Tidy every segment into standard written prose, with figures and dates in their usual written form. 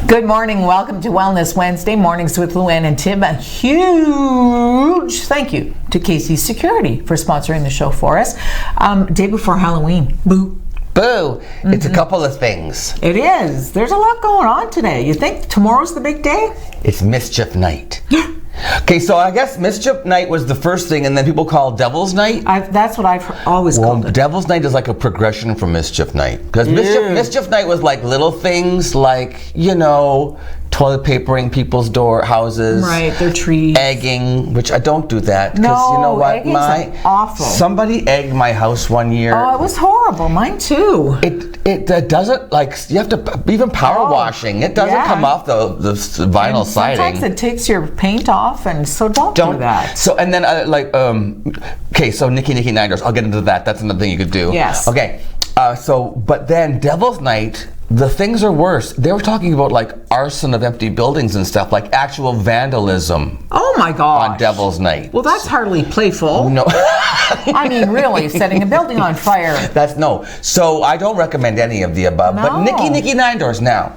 Good morning. Welcome to Wellness Wednesday, Mornings with Luann and Tim. A huge thank you to Casey's Security for sponsoring the show for us. Day before Halloween. Boo. Boo. It's a couple of things. It is. There's a lot going on today. You think tomorrow's the big day? It's Mischief Night. Okay, so I guess Mischief Night was the first thing, and then people call Devil's Night. That's what I've always called it. Devil's Night is like a progression from Mischief Night. Because Mischief Night was like little things like, toilet papering people's houses. Right, their trees. Egging, which I don't do that. Because you know what? Egging's awful. Somebody egged my house one year. Oh, it was horrible. Mine too. It doesn't, you have to, even power washing, it doesn't come off the vinyl siding. Sometimes it takes your paint off, and so don't do that. So, and then, so Nicky Nine Doors, I'll get into that. That's another thing you could do. Yes. Okay, but then Devil's Night, the things are worse. They were talking about arson of empty buildings and stuff, like actual vandalism. Oh my gosh. On Devil's Night. Well, that's hardly playful. No. I mean, really, setting a building on fire. So I don't recommend any of the above. No. But Nicky Nine Doors now.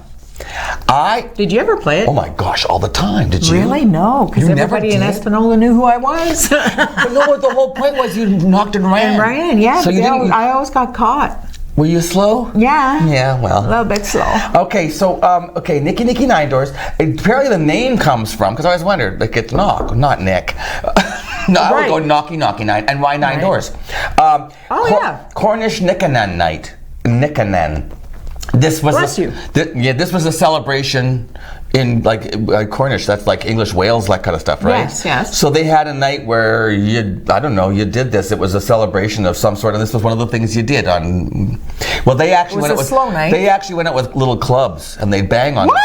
Did you ever play it? Oh my gosh, all the time. Did you? Really? No, because everybody in Espanola knew who I was. But no, the whole point was you knocked and ran. And ran, yeah. So I always got caught. Were you slow? Yeah. Yeah, well. A little bit slow. Okay, so, Nicky Nine Doors. Apparently the name comes from, because I always wondered, it's knock, not Nick. No, I would go knocky nine. And why nine doors? Cornish Nickanan Night. Nickanan. This was this was a celebration in Cornish. That's like English Wales, that kind of stuff, right? Yes. So they had a night where you did this. It was a celebration of some sort, and this was one of the things you did on. Well, they actually went out with slow night. They actually went out with little clubs, and they'd bang on. What?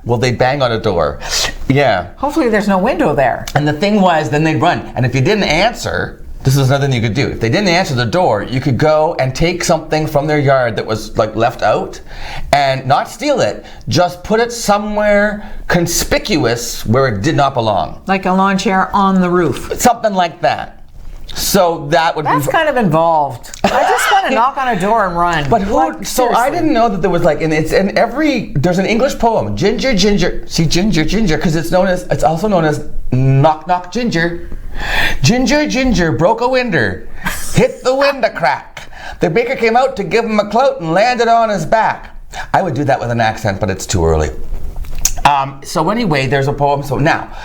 Well, they'd bang on a door. Yeah. Hopefully, there's no window there. And the thing was, then they'd run, and if you didn't answer. This is another thing you could do. If they didn't answer the door, you could go and take something from their yard that was left out and not steal it, just put it somewhere conspicuous where it did not belong. Like a lawn chair on the roof. Something like that. So that's kind of involved. I just want to knock on a door and run. But so I didn't know that there was there's an English poem, Ginger, Ginger. See, Ginger, because it's also known as Knock Knock Ginger. Ginger, Ginger broke a winder, hit the window crack. The baker came out to give him a clout and landed on his back. I would do that with an accent, but it's too early. So anyway, there's a poem. So now,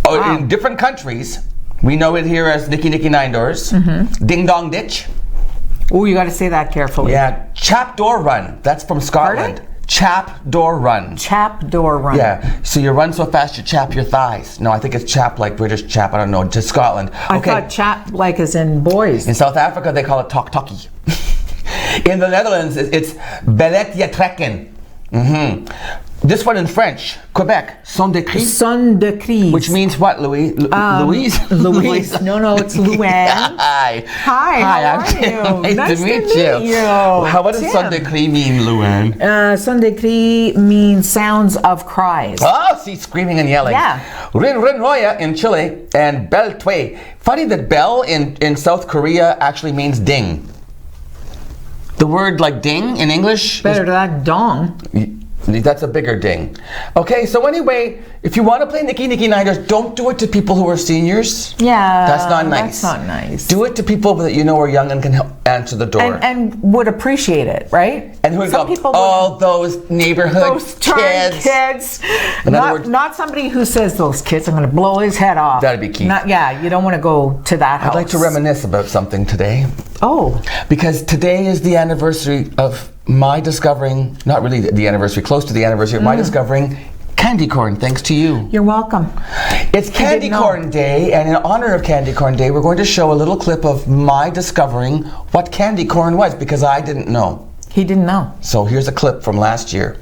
in different countries, we know it here as Nicky Nine Doors, Ding Dong Ditch. Oh, you got to say that carefully. Yeah, Chap Door Run. That's from Scotland. Pardon? Chap Door Run. Chap Door Run. Yeah. So you run so fast you chap your thighs. No, I think it's chap like British chap. I don't know. To Scotland. I thought chap like as in boys. In South Africa they call it tok tokkie. In the Netherlands it's Bellet je trekken. This one in French, Quebec, Son de Cri. Son de Cri. Which means what, Louise? Louise? No, it's Luann. Hi. How are you? Nice to meet you. What does Son de Cri mean, Luann? Son de Cri means sounds of cries. Oh, see, screaming and yelling. Yeah. Rin Rin Roya in Chile and Bel Tue. Funny that bell in South Korea actually means ding. The word ding in English. Better than dong. That's a bigger ding. Okay, so anyway, if you want to play Nicky Nine Doors, don't do it to people who are seniors. Yeah. That's not nice. That's not nice. Do it to people that you know are young and can answer the door. And would appreciate it, right? And who would go, those neighborhood kids. Not somebody who says, those kids, I'm going to blow his head off. That'd be key. You don't want to go to that house. I'd like to reminisce about something today. Oh. Because today is the anniversary of my discovering, not really the anniversary, close to the anniversary of my discovering candy corn, thanks to you. You're welcome. It's Candy Corn Day, and in honor of Candy Corn Day, we're going to show a little clip of my discovering what candy corn was, because I didn't know. He didn't know. So here's a clip from last year.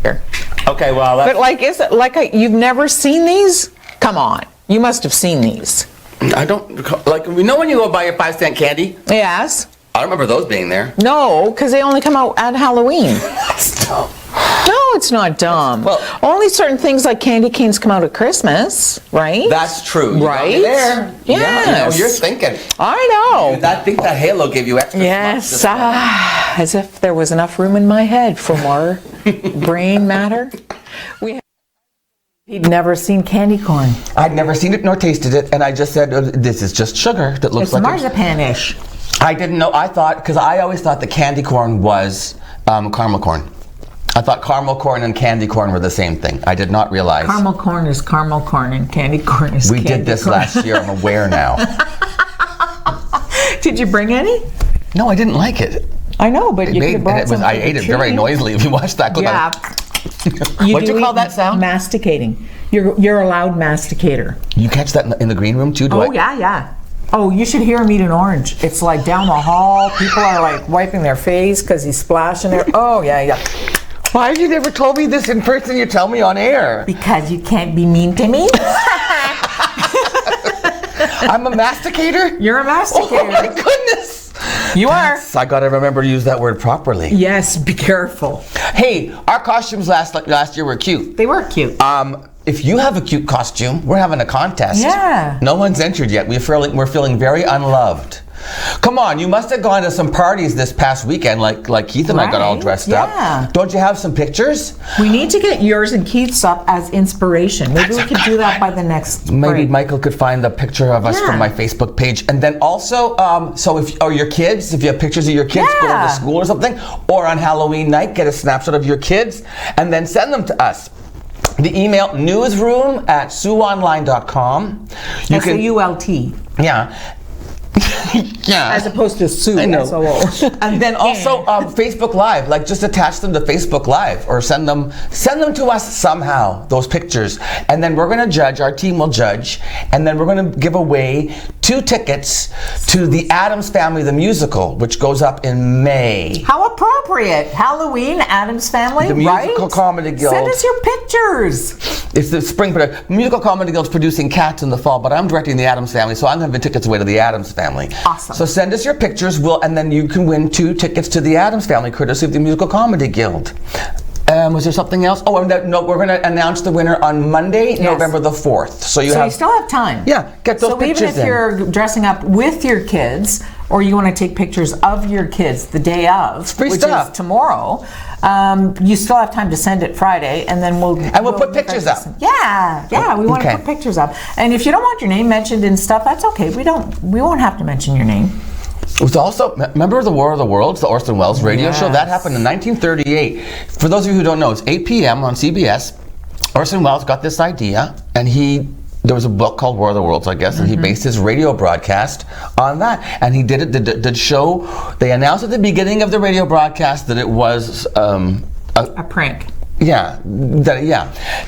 Here. Okay, well, but is it you've never seen these? Come on, you must have seen these. I don't, when you go buy your 5-cent candy? Yes. I don't remember those being there. No, because they only come out at Halloween. That's dumb. No, it's not dumb. Well, only certain things like candy canes come out at Christmas, right? That's true. Right? You there. Yes. Yeah, you're thinking. I know. I think that halo gave you extra. Yes, as if there was enough room in my head for more brain matter. He'd never seen candy corn. I'd never seen it nor tasted it, and I just said, this is just sugar that looks It's like marzipan-ish. I didn't know. I thought, because I always thought the candy corn was caramel corn. I thought caramel corn and candy corn were the same thing. I did not realize. Caramel corn is caramel corn and candy corn is We candy did this corn. last year. I'm aware now. Did you bring any? No, I didn't like it. I know, but you could have brought some. I ate it very noisily. If you watch that clip. Yeah. What'd you call that sound? Masticating. You're a loud masticator. You catch that in the green room too? Yeah. Oh, you should hear him eat an orange. It's like down the hall. People are like wiping their face because he's splashing it. Oh, yeah. Why have you never told me this in person? You tell me on air. Because you can't be mean to me. I'm a masticator? You're a masticator. Oh my goodness. You are. I gotta remember to use that word properly. Yes, be careful. Hey, our costumes last year were cute. They were cute. If you have a cute costume, we're having a contest. Yeah. No one's entered yet. We're feeling very unloved. Come on, you must have gone to some parties this past weekend, like Keith and I got all Right, dressed yeah. up. Don't you have some pictures? We need to get yours and Keith's up as inspiration. Maybe we could do that by the next Maybe break. Michael could find a picture of us Yeah. from my Facebook page. And then also, so if your kids, if you have pictures of your kids going Yeah. to school or something, or on Halloween night, get a snapshot of your kids and then send them to us. The email newsroom@sueonline.com. You can, SAULT. yeah. Yeah. As opposed to Sue. I know. SOO. And then also Facebook Live, like just attach them to Facebook Live or send them to us somehow, those pictures. And then we're gonna judge, our team will judge, and then we're gonna give away 2 tickets to the Addams Family, the musical, which goes up in May. How appropriate. Halloween, Addams Family, The Musical right? Comedy Guild. Send us your pictures. It's the spring, but Musical Comedy Guild's producing Cats in the fall, but I'm directing the Addams Family, so I'm giving tickets away to the Addams Family. Awesome. So send us your pictures, and then you can win 2 tickets to the Addams Family, courtesy of the Musical Comedy Guild. Was there something else? Oh, no, we're going to announce the winner on Monday, Yes. November the 4th. So you still have time. Yeah, get those so pictures even if in. you're dressing up with your kids, or you want to take pictures of your kids the day of, free which stuff. is tomorrow, you still have time to send it Friday, and then we'll put pictures up. Yeah, we want to Okay. put pictures up. And if you don't want your name mentioned and stuff, that's okay. We won't have to mention your name. It was also, remember the War of the Worlds, the Orson Welles radio show? That Yes. happened in 1938. For those of you who don't know, it's 8 p.m. on CBS. Orson Welles got this idea, and there was a book called War of the Worlds, I guess, and he based his radio broadcast on that. And he did it, the show, they announced at the beginning of the radio broadcast that it was A prank.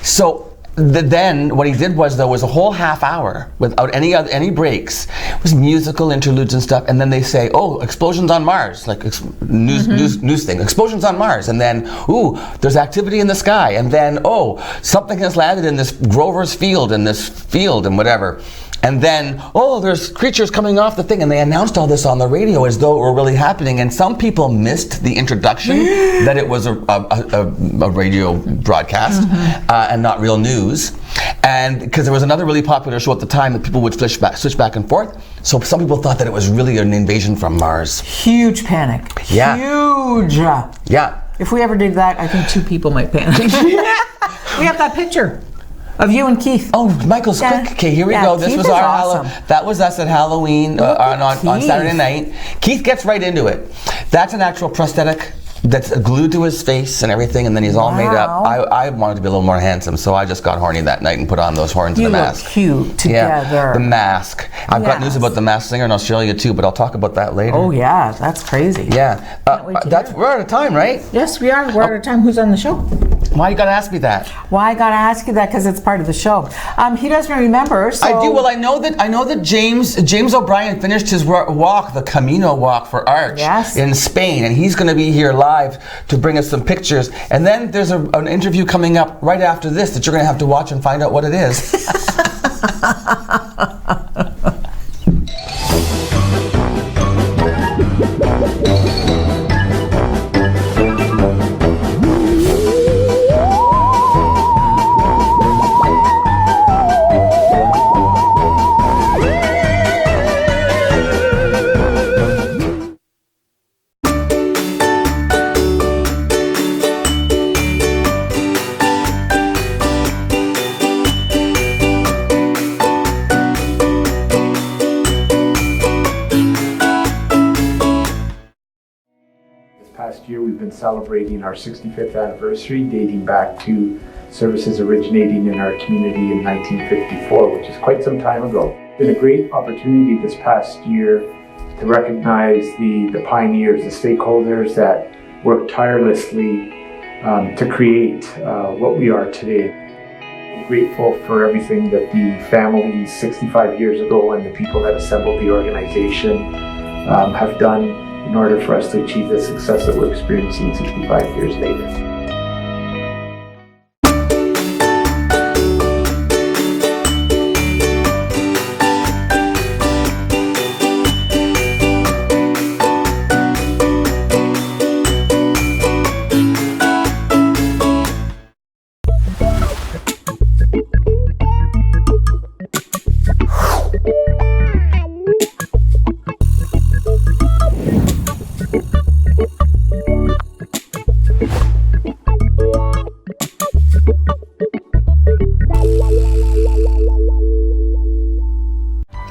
So then what he did was there was a whole half hour without any breaks. It was musical interludes and stuff, and then they say, "Oh, explosions on Mars," like news thing, explosions on Mars, and then there's activity in the sky, and then something has landed in this Grover's field, in this field, and whatever. And then, there's creatures coming off the thing, and they announced all this on the radio as though it were really happening. And some people missed the introduction that it was a radio broadcast and not real news. And because there was another really popular show at the time that people would switch back and forth. So some people thought that it was really an invasion from Mars. Huge panic. Yeah. Huge. Yeah. If we ever did that, I think 2 people might panic. We have that picture of you and Keith. Oh, Michael's quick. Okay, here we go. This Keith was is our awesome. that was us at Halloween on Keith. Saturday night. Keith gets right into it. That's an actual prosthetic that's glued to his face and everything, and then he's all made up. Wow. I wanted to be a little more handsome, so I just got horny that night and put on those horns You and the look mask. cute together. Yeah, the mask. I've got news Yes. about the Masked Singer in Australia too, but I'll talk about that later. Oh yeah, that's crazy. Yeah. wait to hear. We're out of time, right? Yes, we are. We're out of time. Who's on the show? Why you gotta ask me that? Why I gotta ask you that? Because it's part of the show. He doesn't remember. So I do. Well, I know that James O'Brien finished his walk, the Camino walk for Arch, Yes. in Spain, and he's going to be here live to bring us some pictures. And then there's an interview coming up right after this that you're going to have to watch and find out what it is. celebrating our 65th anniversary, dating back to services originating in our community in 1954, which is quite some time ago. It's been a great opportunity this past year to recognize the pioneers, the stakeholders that worked tirelessly to create what we are today. I'm grateful for everything that the families 65 years ago and the people that assembled the organization have done in order for us to achieve the success that we're experiencing 65 years later.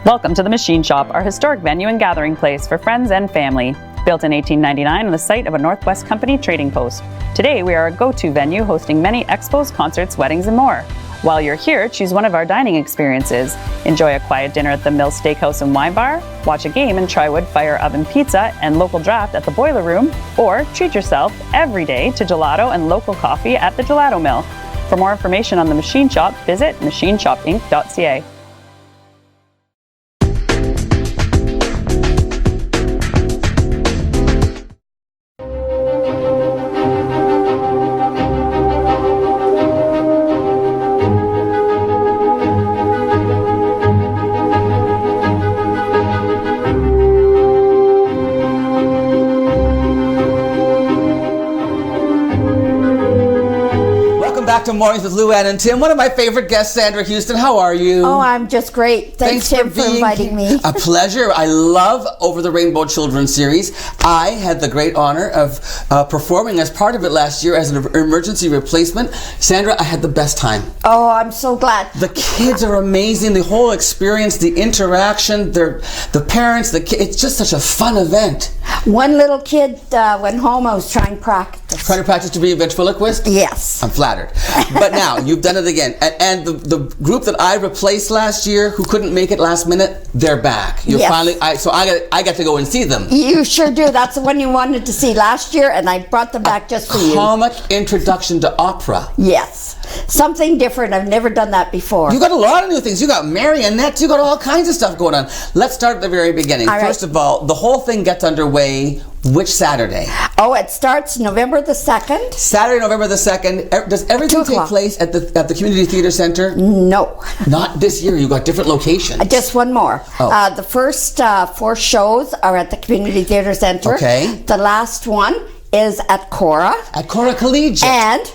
Welcome to the Machine Shop, our historic venue and gathering place for friends and family. Built in 1899 on the site of a Northwest Company trading post. Today we are a go-to venue hosting many expos, concerts, weddings, and more. While you're here, choose one of our dining experiences. Enjoy a quiet dinner at the Mill Steakhouse and Wine Bar, watch a game and try wood fire oven pizza and local draft at the Boiler Room, or treat yourself every day to gelato and local coffee at the Gelato Mill. For more information on the Machine Shop, visit machineshopinc.ca. Back to Mornings with Luann and Tim. One of my favorite guests, Sandra Houston. How are you? Oh, I'm just great. Thanks Tim, for inviting me. A pleasure. I love Over the Rainbow Children's Series. I had the great honor of performing as part of it last year as an emergency replacement. Sandra, I had the best time. Oh, I'm so glad. The kids are amazing. The whole experience, the interaction, the parents, the kids. It's just such a fun event. One little kid went home. I was trying to practice. Trying to practice to be a ventriloquist? Yes. I'm flattered. But now, you've done it again. And the group that I replaced last year, who couldn't make it last minute, they're back. You're yes. finally, I got to go and see them. You sure do. That's the one you wanted to see last year, and I brought them back just for you. Comic introduction to opera. Yes. Something different. I've never done that before. You got a lot of new things. You got marionettes. You got all kinds of stuff going on. Let's start at the very beginning. All First right. of all, the whole thing gets underway which Saturday? Oh, it starts November the 2nd. Saturday, November the 2nd. Does everything take place at the Community Theatre Centre? No. Not this year. You got different locations. Just one more. Oh. The first 4 shows are at the Community Theatre Centre. Okay. The last one is at Cora. At Cora Collegiate. And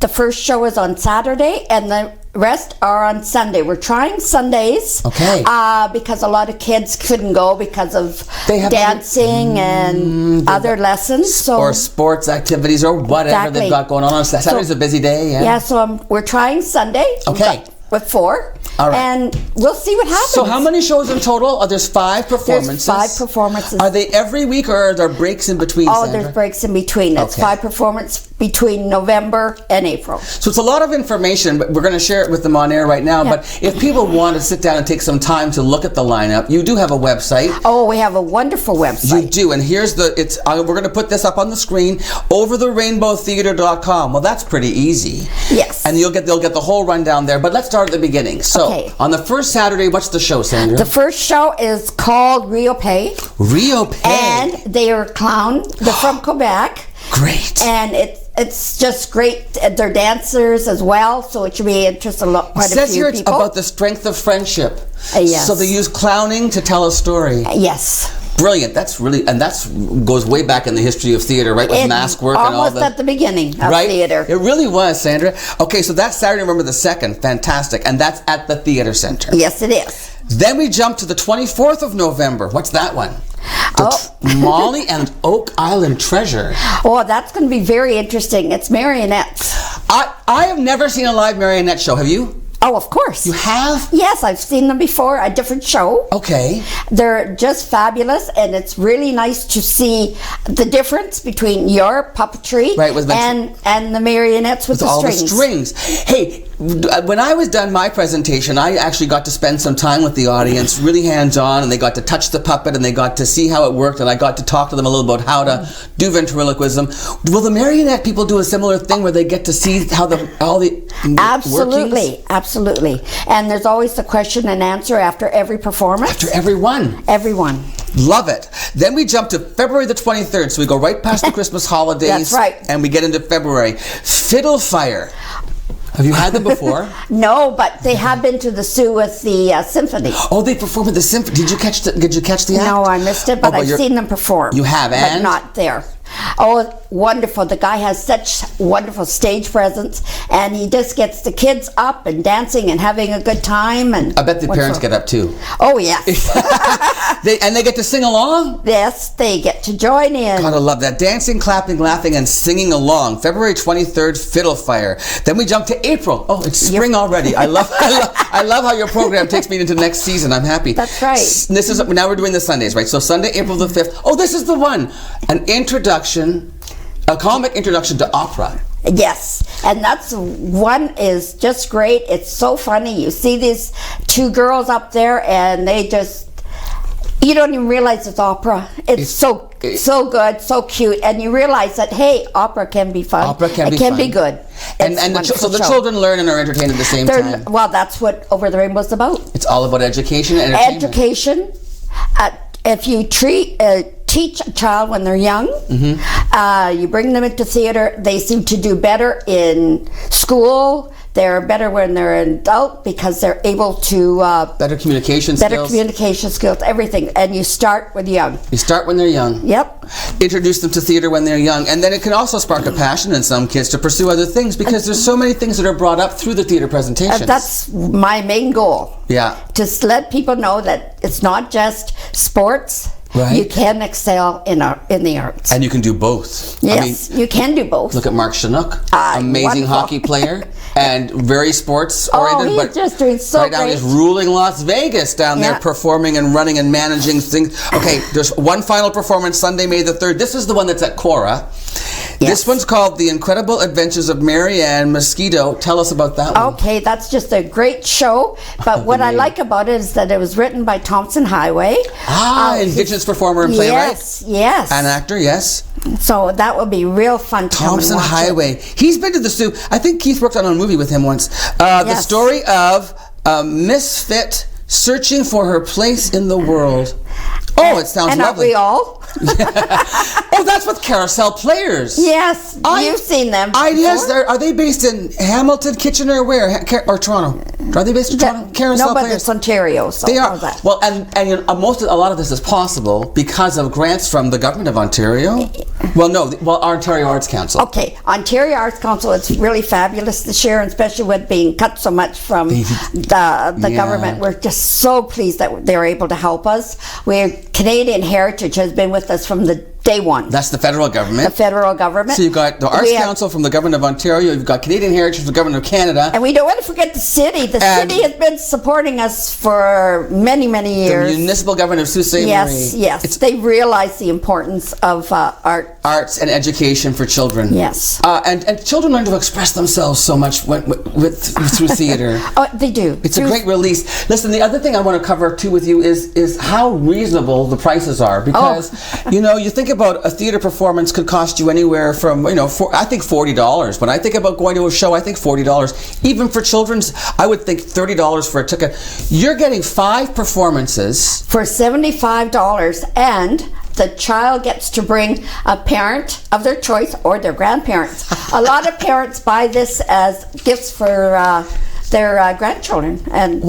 the first show is on Saturday, and the rest are on Sunday. We're trying Sundays. Okay. Because a lot of kids couldn't go because of They have dancing and other lessons. So or sports activities or whatever they've Exactly. got going on. Saturday's a busy day. Yeah. yeah, so we're trying Sunday. Okay. With 4. All right. And we'll see what happens. So how many shows in total? Oh, there's 5 performances. There's 5 performances. Are they every week or are there breaks in between, Oh, Sandra? there's breaks in between. It's Okay. 5 performances between November and April. So it's a lot of information, but we're going to share it with them on air right now. Yeah. But if people want to sit down and take some time to look at the lineup, you do have a website. Oh, we have a wonderful website. You do, and here's we're going to put this up on the screen, overtherainbowtheater.com. Well, that's pretty easy. Yes. And they'll get the whole rundown there, but let's start at the beginning. So, Okay. on the first Saturday, what's the show, Sandra? The first show is called Rio Pay. Rio Pay. And they are a clown. They're from Quebec. Great. And it's just great. They're dancers as well, so it should be interesting to quite It says a few here it's people. about the strength of friendship. Yes. So they use clowning to tell a story. Yes. Brilliant. That's really, and that's goes way back in the history of theater, right? With mask work and all almost that. at the beginning of Right? theater. It really was, Sandra. Okay, so that's Saturday, November the 2nd. Fantastic. And that's at the Theater Center. Yes, it is. Then we jump to the 24th of November. What's that one? Oh. Molly and Oak Island Treasure. Oh, that's going to be very interesting. It's marionettes. I have never seen a live marionette show. Have you? Oh, of course. You have? Yes, I've seen them before, a different show. Okay. They're just fabulous, and it's really nice to see the difference between your puppetry Right, with and the marionettes with the all strings. the strings. Hey, when I was done my presentation, I actually got to spend some time with the audience, really hands-on, and they got to touch the puppet, and they got to see how it worked, and I got to talk to them a little about how to do ventriloquism. Will the marionette people do a similar thing where they get to see how all the Absolutely, workings? absolutely. And there's always the question and answer after every performance. After every one. Everyone. Love it. Then we jump to February the 23rd, so we go right past the Christmas holidays. That's right. And we get into February. Fiddle Fire. Have you had them before? No, but they have been to the Sioux with the symphony. Oh, they perform at the symphony. Did you catch the act? No, I missed it, but Oh, I've seen them perform. You have, but and? not there. Oh, wonderful. The guy has such wonderful stage presence, and he just gets the kids up and dancing and having a good time. And I bet the parents get up too. Oh, yes. And they get to sing along? Yes, they get to join in. God, I love that. Dancing, clapping, laughing, and singing along. February 23rd, Fiddle Fire. Then we jump to April. Oh, it's spring already. I love how your program takes me into next season. I'm happy. That's right. This is now we're doing the Sundays, right? So Sunday, April the 5th. Oh, this is the one. A comic introduction to opera. Yes, and that's one is just great. It's so funny. You see these two girls up there, and they just, you don't even realize it's opera. It's so good, so cute, and you realize that, hey, opera can be fun. Opera can be It can fun. be good. And so the children learn and are entertained at the same time. Well, that's what Over the Rainbow's about. It's all about education and entertainment. Education. If you teach a child when they're young, you bring them into theater, they seem to do better in school. They're better when they're an adult because they're able to better communication skills, everything. And you start with young. You start when they're young. Yep. Introduce them to theater when they're young, and then it can also spark a passion in some kids to pursue other things because there's so many things that are brought up through the theater presentations. That's my main goal. Yeah. Just let people know that it's not just sports. Right. You can excel in the arts. And you can do both. Yes, you can do both. Look at Mark Chinook, amazing wonderful. hockey player and very sports oriented. He's but just doing so right now great. he's ruling Las Vegas down there, Yeah. performing and running and managing things. Okay, there's one final performance Sunday, May the 3rd. This is the one that's at Cora. Yes. This one's called The Incredible Adventures of Marianne Mosquito. Tell us about that one. Okay, that's just a great show. But what I like about it is that it was written by Thompson Highway. Indigenous performer and playwright. Yes. An actor, yes. So that would be real fun to Thompson watch it. Highway. He's been to the Sioux. I think Keith worked on a movie with him once. The Yes. story of a misfit searching for her place in the world. Oh, it sounds and lovely. And aren't we all? Oh, that's with Carousel Players. Yes, you've seen them Yes, before. are they based in Hamilton, Kitchener, where? Or Toronto? Are they based in Toronto? Carousel No, but Players. it's Ontario. So They are. how's that? Well, and a lot of this is possible because of grants from the government of Ontario. Well, no, Ontario Arts Council. Okay, Ontario Arts Council, it's really fabulous this year, and especially with being cut so much from the government. We're just so pleased that they're able to help us. Canadian Heritage has been with us from the day one. That's the federal government. The federal government. So you've got the Arts Council from the government of Ontario, you've got Canadian Heritage from the government of Canada. And we don't want to forget the city. The city has been supporting us for many, many years. The municipal government of Sault Ste. Marie. Yes. They realize the importance of arts and education for children. Yes. And children learn to express themselves so much through theater. Oh, they do. It's a great release. Listen, the other thing I want to cover too with you is how reasonable the prices are, because you think about a theater performance could cost you anywhere from I think $40. When I think about going to a show, I think $40. Even for children's, I would think $30 for a ticket. You're getting 5 performances for $75, and the child gets to bring a parent of their choice or their grandparents. A lot of parents buy this as gifts for their grandchildren, and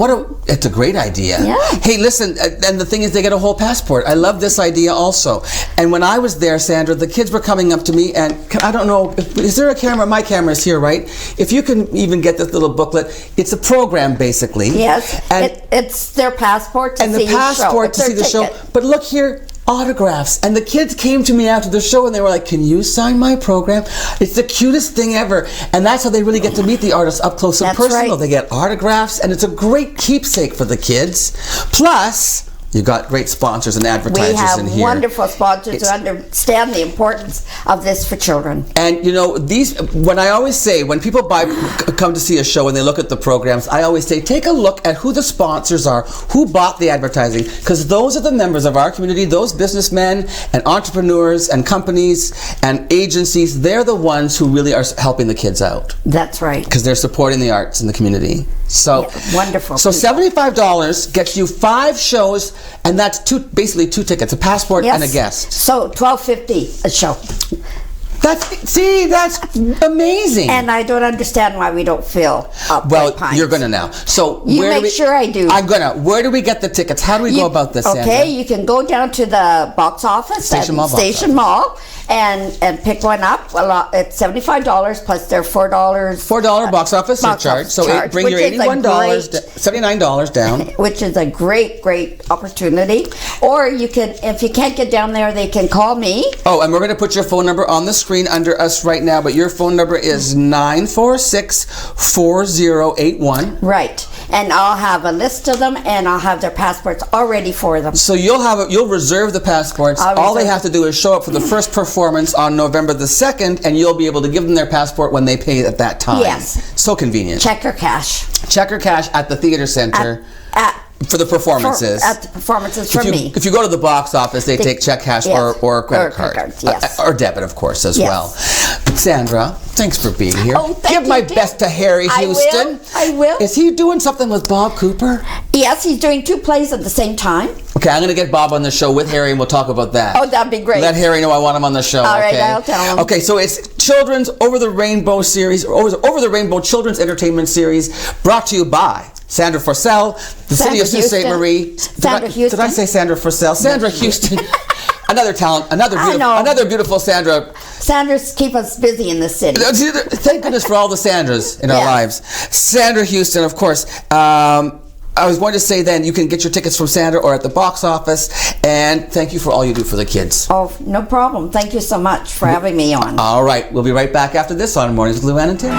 it's a great idea. Yeah. Hey, listen, and the thing is, they get a whole passport. I love this idea also. And when I was there, Sandra, the kids were coming up to me, and I don't know, is there a camera? My camera's here, right? If you can even get this little booklet, it's a program basically. Yes, and it's their passport to see the show. to see the show. But look here. autographs. And the kids came to me after the show and they were like, can you sign my program? It's the cutest thing ever. And that's how they really get to meet the artists up close and That's personal. right. They get autographs, and it's a great keepsake for the kids. Plus, you got great sponsors and advertisers We have in here. wonderful sponsors who understand the importance of this for children. And you know, when I always say, when people come to see a show and they look at the programs, I always say, take a look at who the sponsors are, who bought the advertising, because those are the members of our community, those businessmen and entrepreneurs and companies and agencies, they're the ones who really are helping the kids out, That's right. because they're supporting the arts in the community. So Yeah, wonderful So people. $75 gets you 5 shows, and that's basically 2 tickets, a passport and a guest. So $12.50 a show. That's amazing. And I don't understand why we don't fill up. Well, White Pines. you're gonna now. So You where do make we, sure I do. I'm gonna. Where do we get the tickets? How do we go about this, Sandra? Okay, you can go down to the box office Station at Mall box Station Mall and pick one up. Well, it's $75 plus their $4. $4 box office Box surcharge. office So charge, bring your which is a $81, great- $79 down. Which is a great opportunity. Or you can, if you can't get down there, they can call me. Oh, and we're going to put your phone number on the screen under us right now, but your phone number is 946-4081. Right. And I'll have a list of them, and I'll have their passports all ready for them. So you'll reserve the passports. I'll All they reserve- have to do is show up for the first performance on November the 2nd, and you'll be able to give them their passport when they pay at that time. Yes. So convenient. Check or cash. Check or cash at the theater center for the performances. At the performances for me. If you go to the box office, they take check, cash, yes. or credit Or card. credit card, yes. Or debit, of course, as Yes. well. Sandra, thanks for being here. Oh, thank Give you, my Tim. best to Harry I will. Houston. I will. Is he doing something with Bob Cooper? Yes, he's doing 2 plays at the same time. Okay, I'm going to get Bob on the show with Harry, and we'll talk about that. Oh, that'd be great. Let Harry know I want him on the show. All right, okay? I'll tell him. Okay, so it's Children's Over the Rainbow series, Over the Rainbow Children's Entertainment Series, brought to you by Sandra Forcell, the City Sandra of Sault Ste. Houston. Marie. Sandra Did I Houston. say Sandra Forcell? Sandra Houston. Another talent, I know. another beautiful Sandra. Sanders keep us busy in the city. Thank goodness for all the Sandras in our Yeah. lives. Sandra Houston, of course. I was going to say then, you can get your tickets from Sandra or at the box office. And thank you for all you do for the kids. Oh, no problem. Thank you so much for having me on. All right, we'll be right back after this on Mornings with Luann and Tim.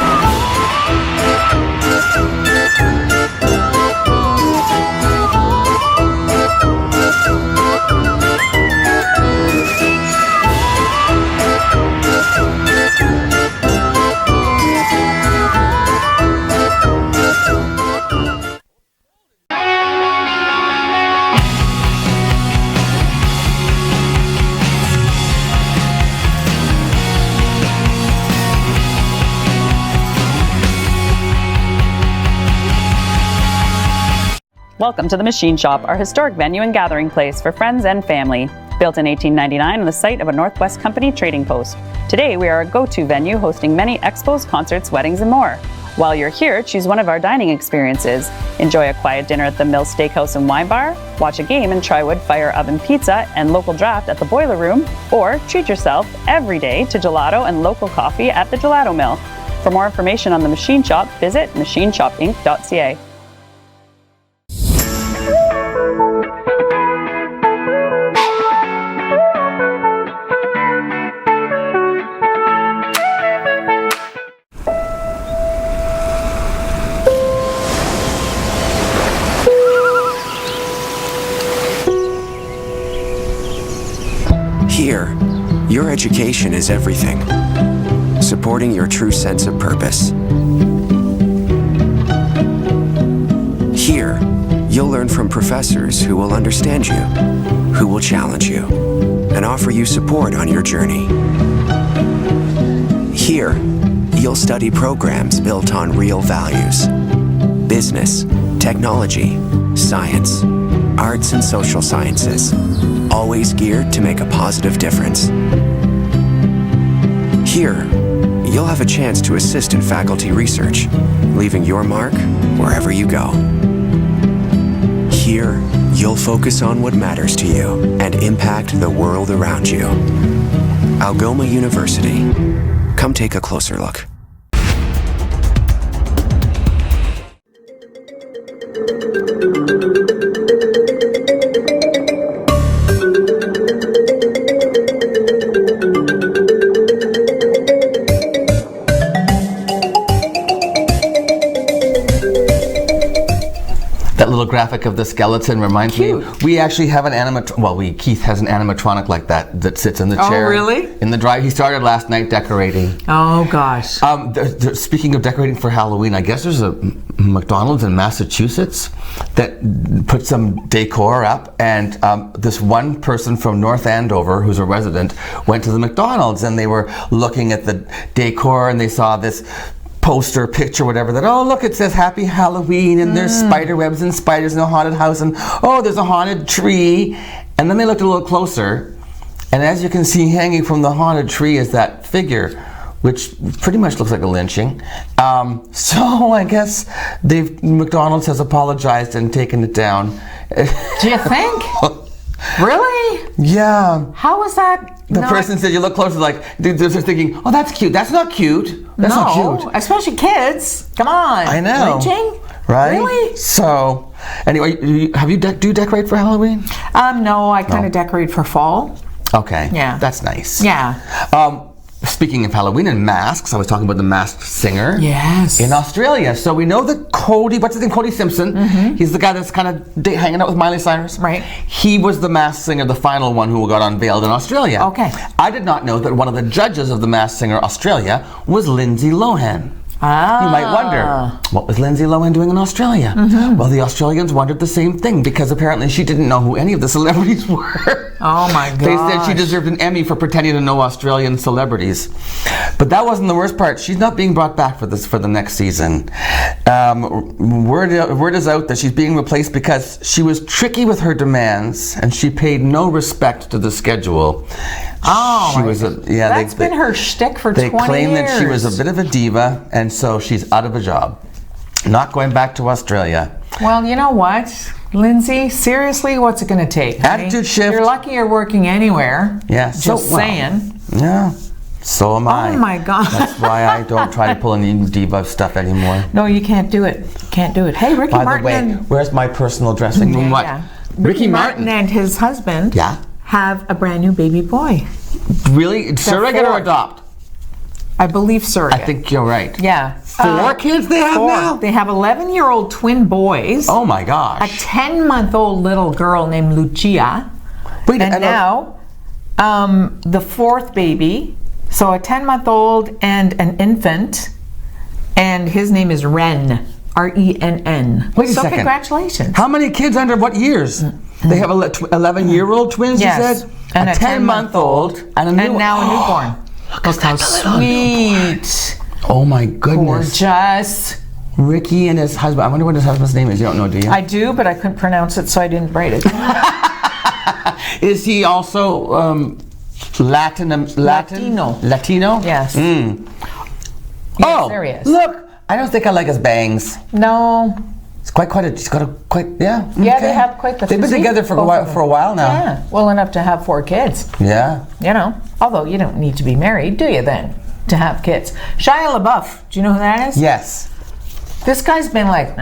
Welcome to the Machine Shop, our historic venue and gathering place for friends and family. Built in 1899 on the site of a Northwest Company trading post. Today we are a go-to venue hosting many expos, concerts, weddings, and more. While you're here, choose one of our dining experiences. Enjoy a quiet dinner at the Mill Steakhouse and Wine Bar, watch a game in Trywood Fire Oven Pizza and local draft at the Boiler Room, or treat yourself every day to gelato and local coffee at the Gelato Mill. For more information on the Machine Shop, visit machineshopinc.ca. Here, your education is everything, supporting your true sense of purpose. Here, you'll learn from professors who will understand you, who will challenge you, and offer you support on your journey. Here, you'll study programs built on real values: business, technology, science, arts, and social sciences, always geared to make a positive difference. Here, you'll have a chance to assist in faculty research, leaving your mark wherever you go. Here, you'll focus on what matters to you and impact the world around you. Algoma University. Come take a closer look. That little graphic of the skeleton reminds me. We actually have an Keith has an animatronic like that sits in the chair. Oh, really? In the drive. He started last night decorating. Oh, gosh. Speaking of decorating for Halloween, I guess there's a McDonald's in Massachusetts that put some decor up, and this one person from North Andover, who's a resident, went to the McDonald's, and they were looking at the decor, and they saw this poster, picture, whatever, that, oh, look, it says Happy Halloween, and there's spider webs and spiders in a haunted house, and oh, there's a haunted tree. And then they looked a little closer, and as you can see, hanging from the haunted tree is that figure, which pretty much looks like a lynching. So I guess McDonald's has apologized and taken it down. Do you think? Really? Yeah. How was that? The person said, you look closer, like, they're just thinking, oh, that's cute. That's not cute. That's not cute. Especially kids. Come on. I know. Lynching? Right? Really? So, anyway, do you decorate for Halloween? No, I kind of decorate for fall. Okay. Yeah. That's nice. Yeah. Speaking of Halloween and masks, I was talking about the Masked Singer. Yes. In Australia. So we know that Cody Simpson, he's the guy that's kind of hanging out with Miley Cyrus. Right. He was the Masked Singer, the final one who got unveiled in Australia. Okay. I did not know that one of the judges of the Masked Singer Australia was Lindsay Lohan. Ah. You might wonder, what was Lindsay Lohan doing in Australia? Well, the Australians wondered the same thing, because apparently she didn't know who any of the celebrities were. Oh my God. They said she deserved an Emmy for pretending to know Australian celebrities. But that wasn't the worst part. She's not being brought back for the next season. Word is out that she's being replaced because she was tricky with her demands, and she paid no respect to the schedule. Oh, she was that's been her shtick for 20 years. They claim that she was a bit of a diva, and so she's out of a job. Not going back to Australia. Well, you know what, Lindsay? Seriously, what's it going to take? Attitude shift. You're lucky you're working anywhere. Yeah. Just saying. Yeah. So am I. Oh my God. That's why I don't try to pull any diva stuff anymore. No, you can't do it. Can't do it. Hey, Ricky Martin. By the way, where's my personal dressing room? What? Yeah. Ricky Martin and his husband have a brand new baby boy. Really? Surrogate or adopt? I believe surrogate. I think you're right. Yeah. 4 kids they have now? They have 11-year-old twin boys. Oh my gosh. A 10-month-old little girl named Lucia. Wait, and now, the 4th baby, so a 10-month-old and an infant, and his name is Ren. R-E-N-N. Wait a so second. Congratulations. How many kids under what years? They have 11-year-old twins, yes. you said? And a 10-month-old and now a newborn. Look how sweet. Oh my goodness. Gorgeous. Ricky and his husband. I wonder what his husband's name is. You don't know, do you? I do, but I couldn't pronounce it, so I didn't write it. Is he also Latino? Latino? Yes. Mm. Yes, there he is. Look. I don't think I like his bangs. No. It's he's got a quite, yeah. Yeah, okay. they have quite the They've been physique, together for a while now. Yeah, well enough to have 4 kids. Yeah. You know, although you don't need to be married, do you then, to have kids? Shia LaBeouf, do you know who that is? Yes. This guy's been like,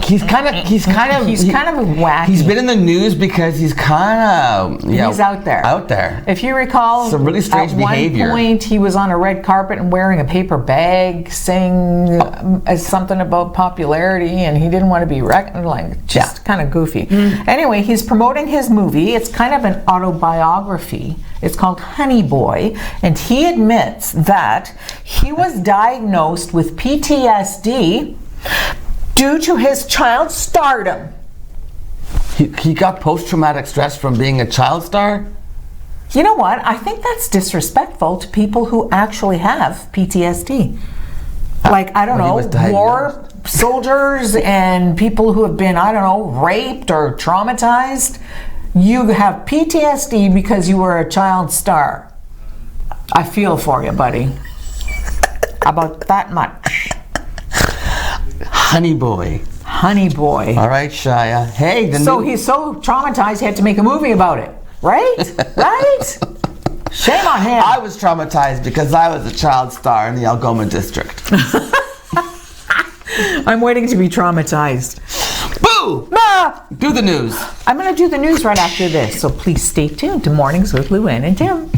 he's kind of wacky. He's been in the news because he's kind of, he's out there. Out there. If you recall, some really strange behavior. At one point, he was on a red carpet and wearing a paper bag, saying something about popularity, and he didn't want to be kind of goofy. Anyway, he's promoting his movie. It's kind of an autobiography. It's called Honey Boy, and he admits that he was diagnosed with PTSD due to his child stardom. He got post-traumatic stress from being a child star? You know what? I think that's disrespectful to people who actually have PTSD. Like, I don't know, war soldiers and people who have been, I don't know, raped or traumatized. You have PTSD because you were a child star. I feel for you, buddy. About that much. Honey Boy. Honey Boy. All right, Shia. Hey, he's so traumatized he had to make a movie about it. Right? Right? Shame on him. I was traumatized because I was a child star in the Algoma district. I'm waiting to be traumatized. Boo! Ah! Do the news. I'm going to do the news right after this, so please stay tuned to Mornings with Luann and Tim.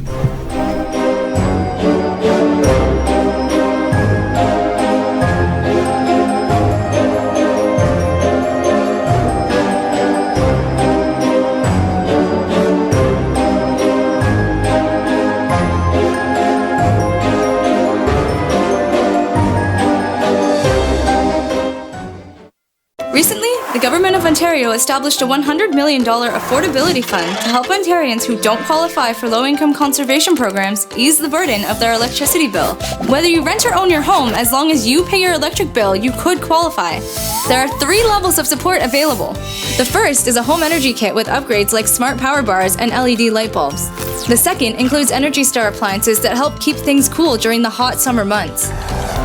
Government of Ontario established a $100 million affordability fund to help Ontarians who don't qualify for low-income conservation programs ease the burden of their electricity bill. Whether you rent or own your home, as long as you pay your electric bill, you could qualify. There are 3 levels of support available. The first is a home energy kit with upgrades like smart power bars and LED light bulbs. The second includes Energy Star appliances that help keep things cool during the hot summer months.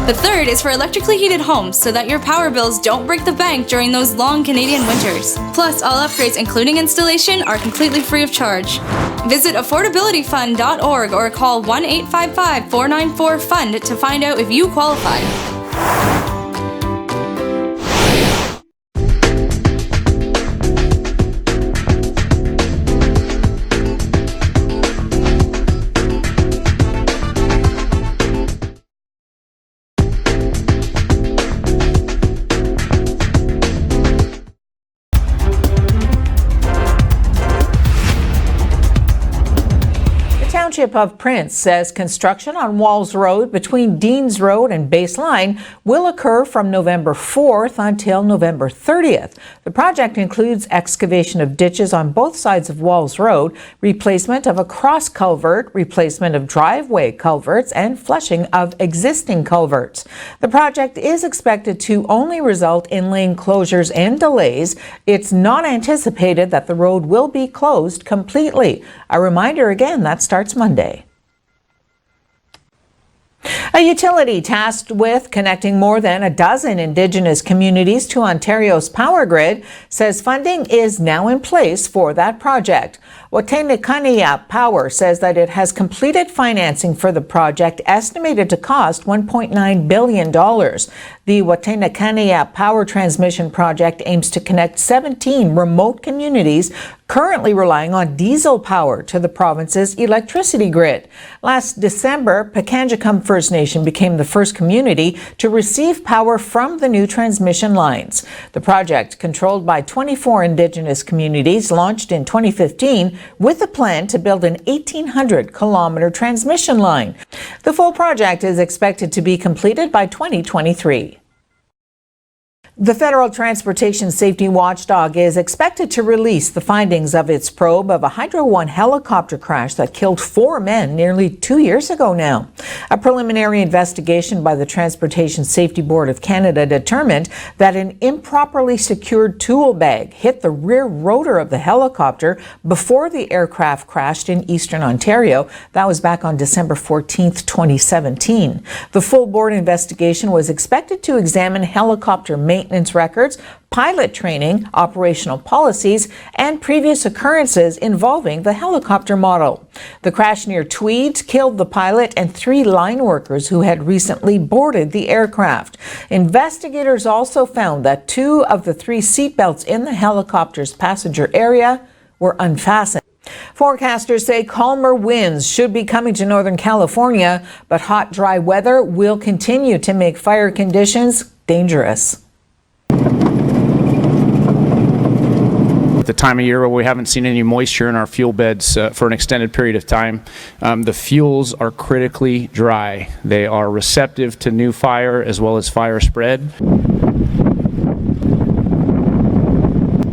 The third is for electrically heated homes so that your power bills don't break the bank during those long Canadian winters. Plus, all upgrades, including installation, are completely free of charge. Visit affordabilityfund.org or call 1-855-494-FUND to find out if you qualify. Township of Prince says construction on Walls Road between Deans Road and Baseline will occur from November 4th until November 30th. The project includes excavation of ditches on both sides of Walls Road, replacement of a cross culvert, replacement of driveway culverts, and flushing of existing culverts. The project is expected to only result in lane closures and delays. It's not anticipated that the road will be closed completely. A reminder again, that starts Monday. A utility tasked with connecting more than a dozen Indigenous communities to Ontario's power grid says funding is now in place for that project. Wataynikaneyap Power says that it has completed financing for the project, estimated to cost $1.9 billion. The Wataynikaneyap Power Transmission Project aims to connect 17 remote communities currently relying on diesel power to the province's electricity grid. Last December, Pikangikum First Nation became the first community to receive power from the new transmission lines. The project, controlled by 24 Indigenous communities, launched in 2015 with a plan to build an 1,800-kilometer transmission line. The full project is expected to be completed by 2023. The Federal Transportation Safety Watchdog is expected to release the findings of its probe of a Hydro One helicopter crash that killed 4 men nearly 2 years ago now. A preliminary investigation by the Transportation Safety Board of Canada determined that an improperly secured tool bag hit the rear rotor of the helicopter before the aircraft crashed in eastern Ontario. That was back on December 14th, 2017. The full board investigation was expected to examine helicopter maintenance records, pilot training, operational policies, and previous occurrences involving the helicopter model. The crash near Tweed killed the pilot and 3 line workers who had recently boarded the aircraft. Investigators also found that 2 of the 3 seatbelts in the helicopter's passenger area were unfastened. Forecasters say calmer winds should be coming to Northern California, but hot, dry weather will continue to make fire conditions dangerous. The time of year where we haven't seen any moisture in our fuel beds for an extended period of time. The fuels are critically dry. They are receptive to new fire as well as fire spread.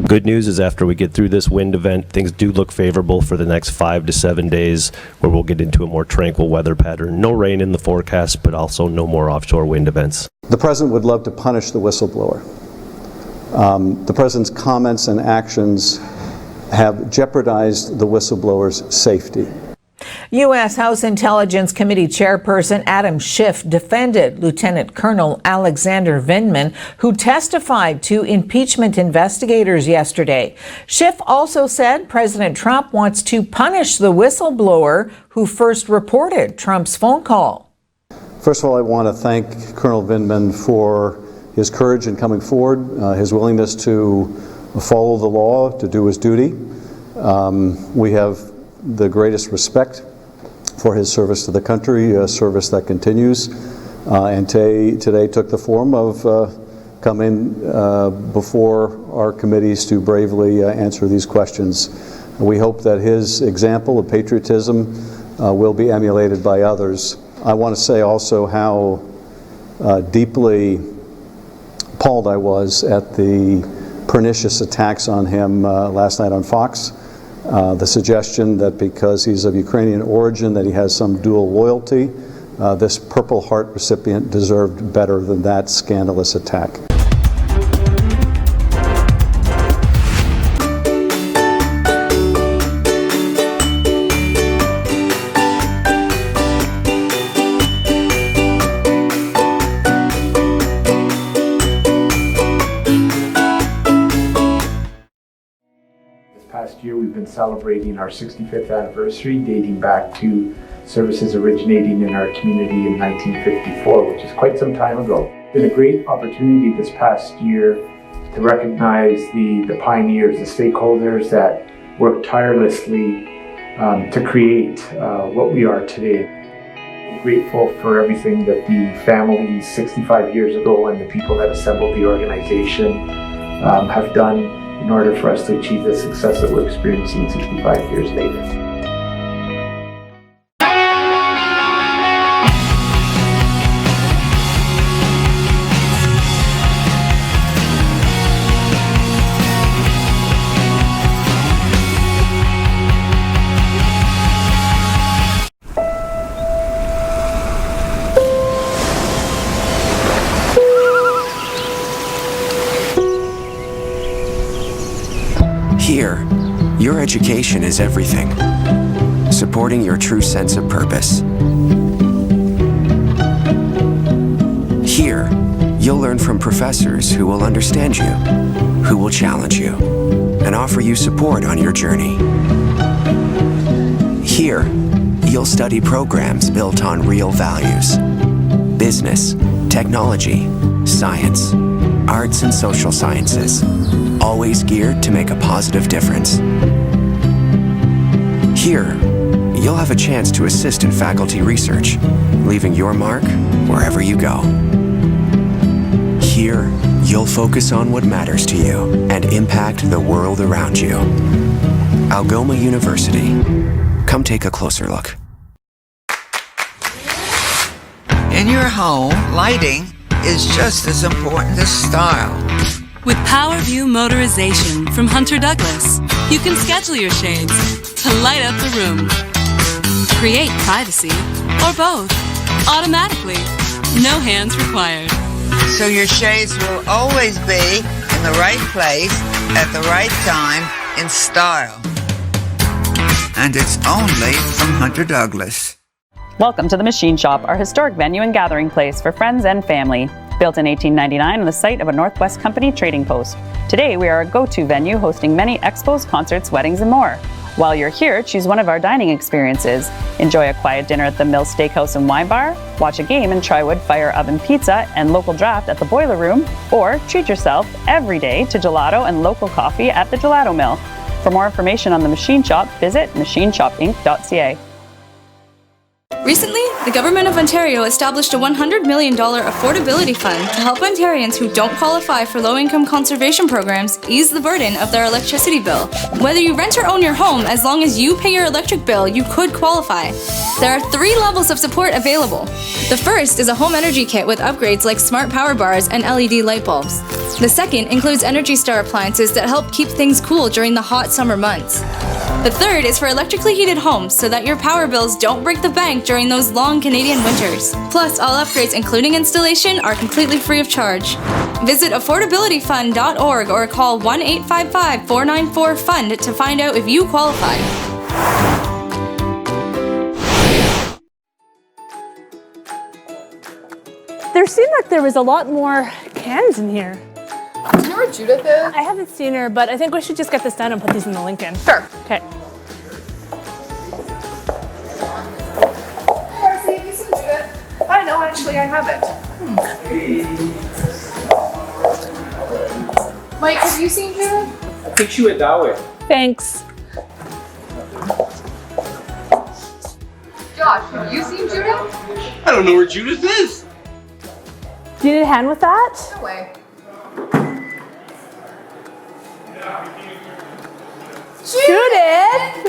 Good news is after we get through this wind event, things do look favorable for the next 5 to 7 days, where we'll get into a more tranquil weather pattern. No rain in the forecast, but also no more offshore wind events. The President would love to punish the whistleblower. The President's comments and actions have jeopardized the whistleblower's safety. U.S. House Intelligence Committee Chairperson Adam Schiff defended Lieutenant Colonel Alexander Vindman, who testified to impeachment investigators yesterday. Schiff also said President Trump wants to punish the whistleblower who first reported Trump's phone call. First of all, I want to thank Colonel Vindman for his courage in coming forward, his willingness to follow the law, to do his duty. We have the greatest respect for his service to the country, a service that continues, and today took the form of coming before our committees to bravely answer these questions. We hope that his example of patriotism will be emulated by others. I want to say also how deeply appalled I was at the pernicious attacks on him last night on Fox. The suggestion that because he's of Ukrainian origin that he has some dual loyalty. This Purple Heart recipient deserved better than that scandalous attack. Last year we've been celebrating our 65th anniversary, dating back to services originating in our community in 1954, which is quite some time ago. It's been a great opportunity this past year to recognize the pioneers, the stakeholders that worked tirelessly to create what we are today. I'm grateful for everything that the families 65 years ago and the people that assembled the organization have done in order for us to achieve the success that we're experiencing 65 years later. Here, your education is everything, supporting your true sense of purpose. Here, you'll learn from professors who will understand you, who will challenge you, and offer you support on your journey. Here, you'll study programs built on real values: business, technology, science, arts and social sciences, always geared to make a positive difference. Here, you'll have a chance to assist in faculty research, leaving your mark wherever you go. Here, you'll focus on what matters to you and impact the world around you. Algoma University. Come take a closer look. In your home, lighting is just as important as style. With PowerView Motorization from Hunter Douglas, you can schedule your shades to light up the room. Create privacy, or both, automatically. No hands required. So your shades will always be in the right place at the right time in style. And it's only from Hunter Douglas. Welcome to the Machine Shop, our historic venue and gathering place for friends and family. Built in 1899 on the site of a Northwest Company trading post. Today we are a go-to venue hosting many expos, concerts, weddings, and more. While you're here, choose one of our dining experiences. Enjoy a quiet dinner at the Mill Steakhouse and Wine Bar, watch a game and try wood fire oven pizza and local draft at the Boiler Room, or treat yourself every day to gelato and local coffee at the Gelato Mill. For more information on the Machine Shop, visit machineshopinc.ca. Recently, the Government of Ontario established a $100 million affordability fund to help Ontarians who don't qualify for low-income conservation programs ease the burden of their electricity bill. Whether you rent or own your home, as long as you pay your electric bill, you could qualify. There are 3 levels of support available. The first is a home energy kit with upgrades like smart power bars and LED light bulbs. The second includes Energy Star appliances that help keep things cool during the hot summer months. The third is for electrically heated homes so that your power bills don't break the bank during those long Canadian winters. Plus, all upgrades, including installation, are completely free of charge. Visit affordabilityfund.org or call 1-855-494-FUND to find out if you qualify. There seemed like there was a lot more cans in here. Do you know where Judith is? I haven't seen her, but I think we should just get this done and put these in the Lincoln. Sure. Okay. I know, actually, I haven't. Mike, have you seen Judith? I think she went that way. Thanks. Josh, have you seen Judith? I don't know where Judith is. Do you need a hand with that? No way. Judith!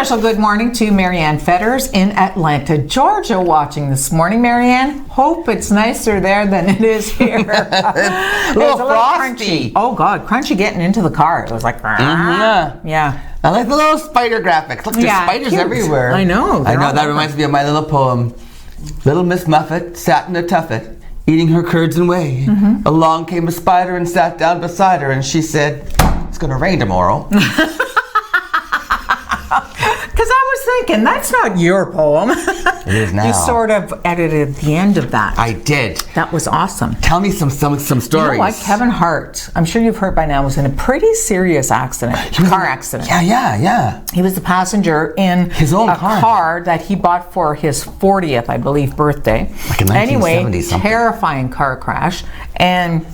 special good morning to Marianne Fetters in Atlanta, Georgia, watching this morning. Marianne, hope it's nicer there than it is here. A little frosty. Crunchy. Oh God, crunchy getting into the car. It was like, yeah. I like the little spider graphics. Look, there's spiders cute. everywhere. I know. I know. That reminds me of my little poem. Little Miss Muffet sat in a tuffet, eating her curds and whey. Along came a spider and sat down beside her, and she said, "It's gonna rain tomorrow." Because I was thinking, that's not your poem. It is now. You sort of edited the end of that. I did. That was awesome. Tell me some stories. You know what? Kevin Hart, I'm sure you've heard by now, was in a pretty serious accident, car accident. Yeah. He was the passenger in his own car that he bought for his 40th, I believe, birthday. Like in 1970 something. Terrifying car crash. And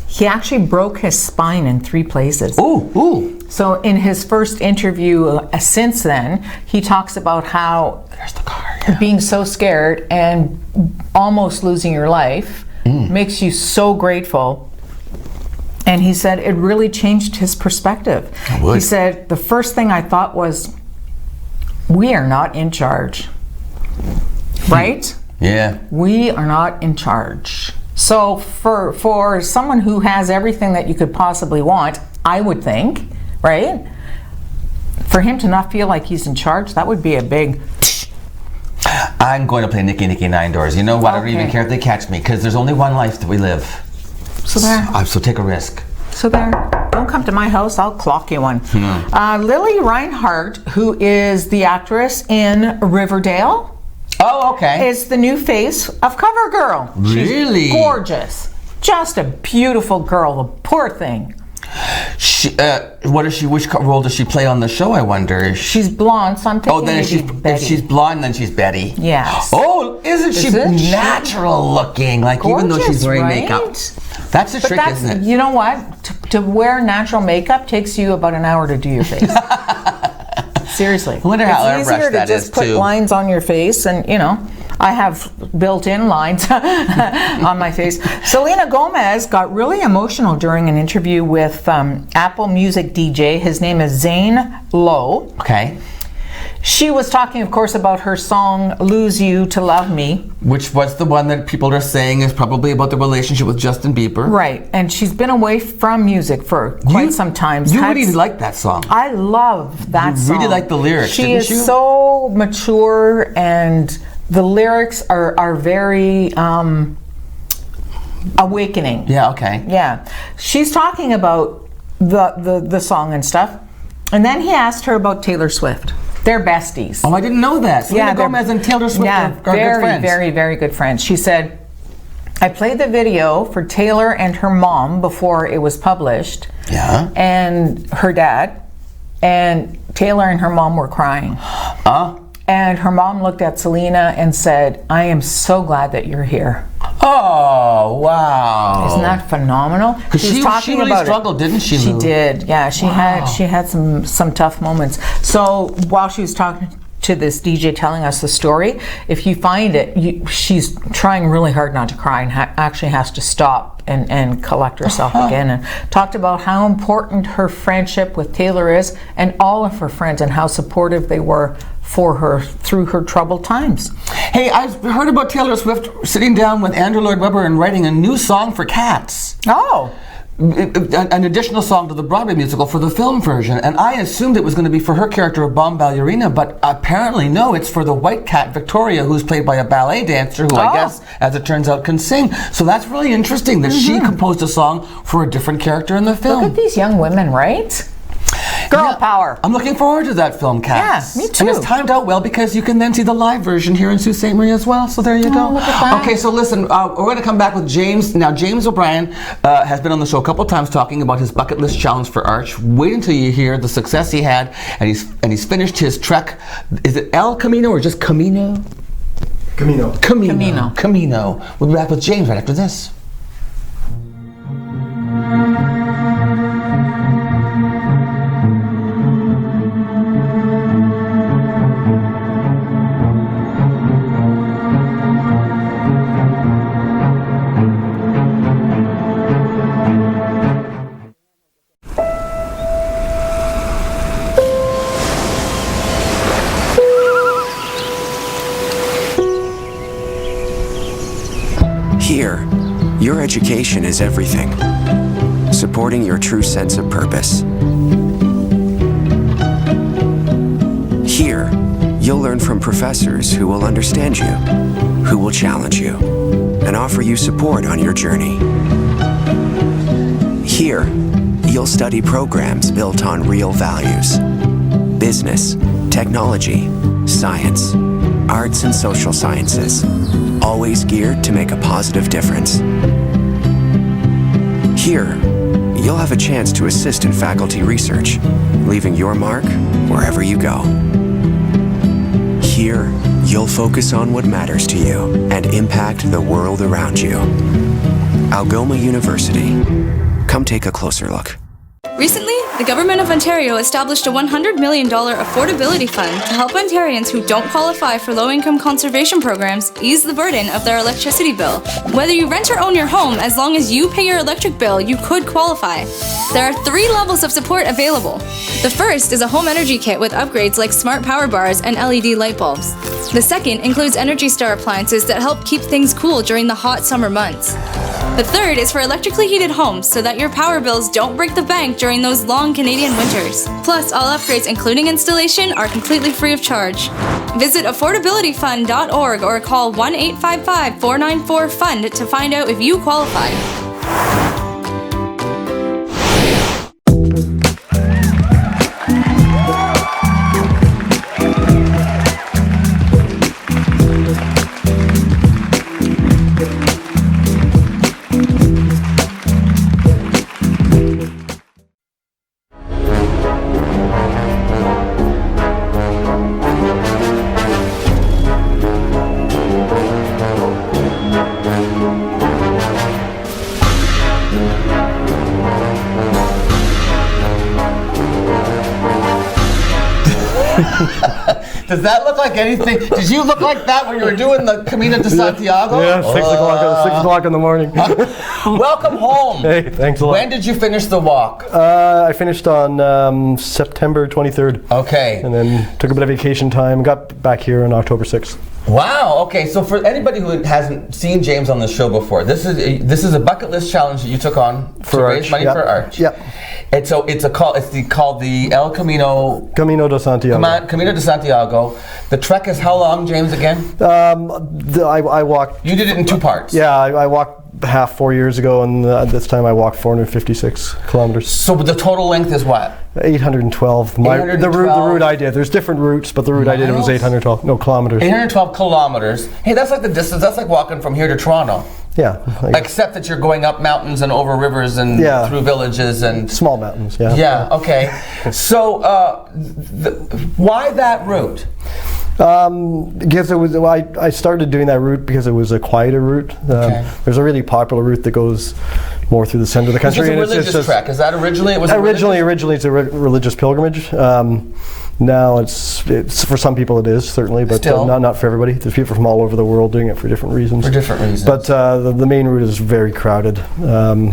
he actually broke his spine in 3 places. Ooh. So in his first interview since then, he talks about how being so scared and almost losing your life makes you so grateful. And he said it really changed his perspective. He said, the first thing I thought was, we are not in charge. Right? Yeah. We are not in charge. So for someone who has everything that you could possibly want, I would think, right? For him to not feel like he's in charge, that would be a big... I'm going to play Nicky Nicky Nine Doors. You know what? I don't even care if they catch me, because there's only one life that we live. So there. So take a risk. So there. Don't come to my house, I'll clock you one. Lily Reinhart, who is the actress in Riverdale. Oh, okay. Is the new face of CoverGirl. Really? She's gorgeous. Just a beautiful girl, the poor thing. Which role does she play on the show, I wonder? She's blonde, so I'm thinking if she's blonde, then she's Betty. Yes. Oh, isn't she natural looking? Like, gorgeous, even though she's wearing makeup. That's a trick, isn't it? You know what? To wear natural makeup takes you about an hour to do your face. Seriously. I wonder how it's easier to just put lines on your face, and I have built-in lines on my face. Selena Gomez got really emotional during an interview with Apple Music DJ. His name is Zane Lowe. Okay. She was talking, of course, about her song "Lose You to Love Me," which was the one that people are saying is probably about the relationship with Justin Bieber. Right, and she's been away from music for quite some time. You really like that song. I love that song. You really like the lyrics, She didn't you? is so mature, and the lyrics are very awakening. Yeah, okay. Yeah. She's talking about the song and stuff, and then he asked her about Taylor Swift. They're besties. Oh, I didn't know that. Selena Gomez and Taylor Swift are good friends. Very, very good friends. She said, I played the video for Taylor and her mom before it was published. Yeah. And her dad. And Taylor and her mom were crying. And her mom looked at Selena and said, I am so glad that you're here. Oh, wow. Isn't that phenomenal? Because she really struggled, didn't she, She Lou? did, yeah. She had some tough moments. So while she was talking to this DJ telling us the story, if you find it, she's trying really hard not to cry and actually has to stop and collect herself again, and talked about how important her friendship with Taylor is, and all of her friends, and how supportive they were for her through her troubled times. Hey, I've heard about Taylor Swift sitting down with Andrew Lloyd Webber and writing a new song for Cats. Oh. An additional song to the Broadway musical for the film version, and I assumed it was going to be for her character of Bomb Ballerina, but apparently no, it's for the white cat Victoria, who's played by a ballet dancer who I guess, as it turns out, can sing. So that's really interesting that she composed a song for a different character in the film. Look at these young women, right? Girl power. I'm looking forward to that film, Cats. Yeah, me too. And it's timed out well because you can then see the live version here in Sault Ste. Marie as well. So there you go. Look at that. Okay, so listen, we're going to come back with James. Now, James O'Brien has been on the show a couple times talking about his bucket list challenge for Arch. Wait until you hear the success he had, and he's finished his trek. Is it El Camino or just Camino? Camino. We'll be back with James right after this. Your education is everything, supporting your true sense of purpose. Here, you'll learn from professors who will understand you, who will challenge you, and offer you support on your journey. Here, you'll study programs built on real values: business, technology, science, arts and social sciences, always geared to make a positive difference. Here, you'll have a chance to assist in faculty research, leaving your mark wherever you go. Here, you'll focus on what matters to you and impact the world around you. Algoma University. Come take a closer look. Recently, the Government of Ontario established a $100 million affordability fund to help Ontarians who don't qualify for low-income conservation programs ease the burden of their electricity bill. Whether you rent or own your home, as long as you pay your electric bill, you could qualify. There are 3 levels of support available. The first is a home energy kit with upgrades like smart power bars and LED light bulbs. The second includes Energy Star appliances that help keep things cool during the hot summer months. The third is for electrically heated homes so that your power bills don't break the bank during those long Canadian winters. Plus, all upgrades, including installation, are completely free of charge. Visit affordabilityfund.org or call 1-855-494-FUND to find out if you qualify. Does that look like anything? Did you look like that when you were doing the Camino de Santiago? Yeah, 6 o'clock in the morning. Welcome home. Hey, thanks a lot. When did you finish the walk? I finished on September 23rd. Okay. And then took a bit of vacation time, got back here on October 6th. Wow. Okay. So for anybody who hasn't seen James on the show before, this is a bucket list challenge that you took on to raise money for Arch. Yep. And so it's called the El Camino. Camino de Santiago. Camino de Santiago. The trek is how long, James? Again? I walked. You did it in 2 parts. Yeah, I walked half 4 years ago, and this time I walked 456 kilometers. So the total length is what? 812. The route I did. There's different routes, but the route I did was 812 kilometers. 812 kilometers. Hey, that's like the distance. That's like walking from here to Toronto. Yeah. Except that you're going up mountains and over rivers and through villages and small mountains. Yeah. Yeah. Okay. So why that route? Because it was, I started doing that route because it was a quieter route. There's a really popular route that goes more through the center of the country. It's a religious trek. Is that originally? Originally it's a religious pilgrimage. Now it's for some people it is certainly, but not for everybody. There's people from all over the world doing it for different reasons. But the main route is very crowded.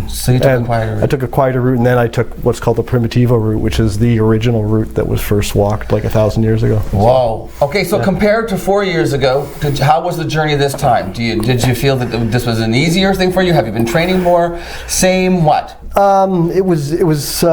So you took a quieter route. I took a quieter route, and then I took what's called the Primitivo route, which is the original route that was first walked like 1,000 years ago. Whoa. Okay, so compared to 4 years ago, how was the journey this time? Did you feel that this was an easier thing for you? Have you been training more? Same what? It was.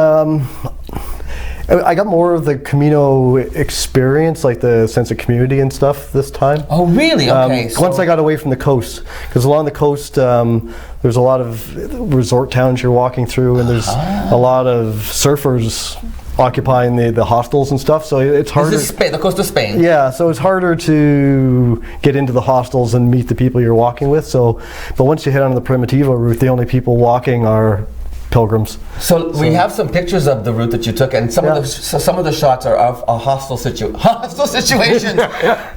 I got more of the Camino experience, like the sense of community and stuff this time. Oh, really? Okay. Once I got away from the coast, because along the coast there's a lot of resort towns you're walking through, and there's a lot of surfers occupying the hostels and stuff, so it's harder. This is Spain, the coast of Spain. Yeah, so it's harder to get into the hostels and meet the people you're walking with. But once you hit on the Primitivo route, the only people walking are pilgrims. So we have some pictures of the route that you took, and some of the shots are of a hostile situations.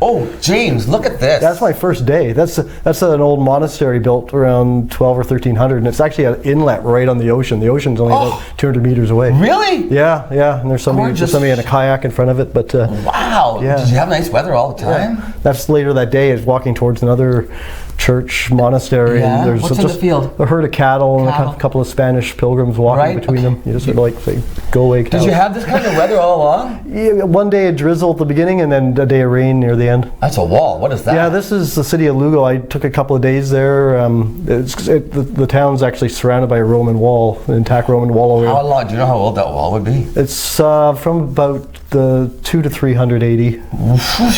Oh, James, look at this. That's my first day. That's an old monastery built around 12 or 1300, and it's actually an inlet right on the ocean. The ocean's only about 200 meters away. Really? Yeah. And there's somebody in a kayak in front of it. But wow. Yeah. Did you have nice weather all the time? Yeah. That's later that day. Is walking towards another church, monastery. Yeah? And there's What's in the field? a herd of cattle, and Cattle. a couple of Spanish pilgrims walking Right, between them. You just sort of like say, go away, cows. Did you have this kind of weather all along? Yeah, one day it drizzled at the beginning, and then a day of rain near the end. That's a wall. What is that? Yeah, this is the city of Lugo. I took a couple of days there. The town's actually surrounded by a Roman wall, an intact Roman wall. How long? Do you know how old that wall would be? It's from about the 200 to 380,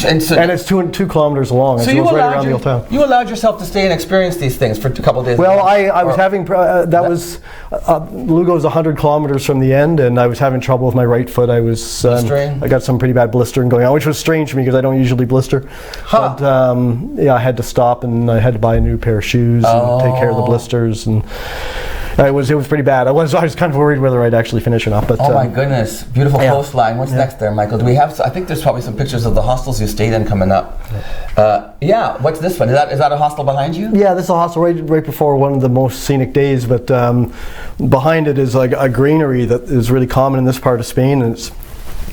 and it's 2 kilometers long. So it you goes right allowed, around the old town. you allowed yourself to stay and experience these things for a couple of days? Well, I was having Lugo's 100 kilometers from the end, and I was having trouble with my right foot. I was I got some pretty bad blistering going on, which was strange for me because I don't usually blister. But yeah, I had to stop, and I had to buy a new pair of shoes and take care of the blisters, and it was pretty bad. I was kind of worried whether I'd actually finish or not. But oh my goodness, beautiful coastline. What's next there, Michael? Do we have? I think there's probably some pictures of the hostels you stayed in coming up. Yeah, what's this one? Is that a hostel behind you? Yeah, this is a hostel right before one of the most scenic days. But behind it is like a granary that is really common in this part of Spain, and it's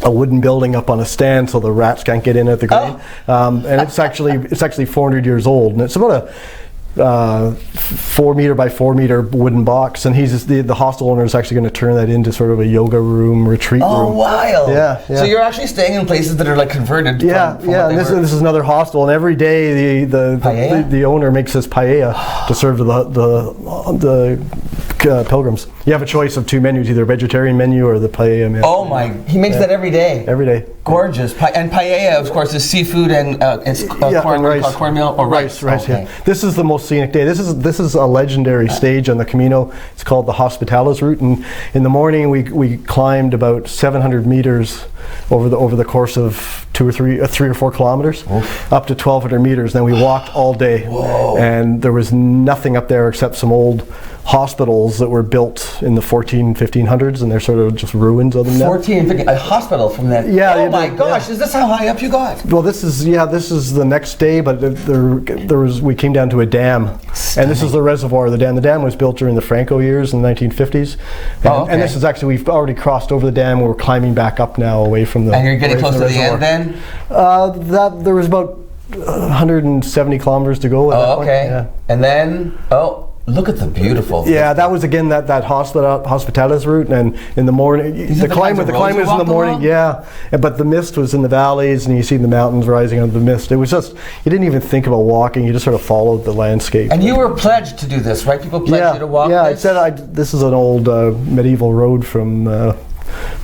a wooden building up on a stand so the rats can't get in at the grain. And it's actually 400 years old, and it's about a 4 meter by 4 meter wooden box, and the hostel owner is actually going to turn that into sort of a yoga room, retreat room. Oh, wild! Yeah. So you're actually staying in places that are like converted. Yeah, from This is another hostel, and every day the owner makes this paella to serve to the pilgrims. You have a choice of 2 menus, either a vegetarian menu or the paella menu. Oh my! He makes that every day. Every day. Gorgeous. And paella, of course, is seafood and it's cornmeal or rice. Rice. Okay. Yeah. This is the most scenic day. This is a legendary stage on the Camino. It's called the Hospitales route, and in the morning we climbed about 700 meters over the course of 3 or 4 kilometers, up to 1,200 meters. Then we walked all day. Whoa. And there was nothing up there except some old hospitals that were built in the 1500s, and they're sort of just ruins of them now. 1450, a hospital from that. Yeah. Oh my gosh! Yeah. Is this how high up you got? Well, this is the next day, but we came down to a dam, and this is the reservoir of the dam. The dam was built during the Franco years in the 1950s, and this is actually, we've already crossed over the dam. We're climbing back up now away from the. And you're getting close to the end then? There was about 170 kilometers to go at that point. Yeah. And then look at the beautiful. Yeah, that was again that Hospitales route, and in the morning the climb was in the morning. Along? Yeah, but the mist was in the valleys, and you see the mountains rising out of the mist. It was just, you didn't even think about walking; you just sort of followed the landscape. And you were pledged to do this, right? People pledged you to walk. Yeah, this? I said this is an old medieval road from.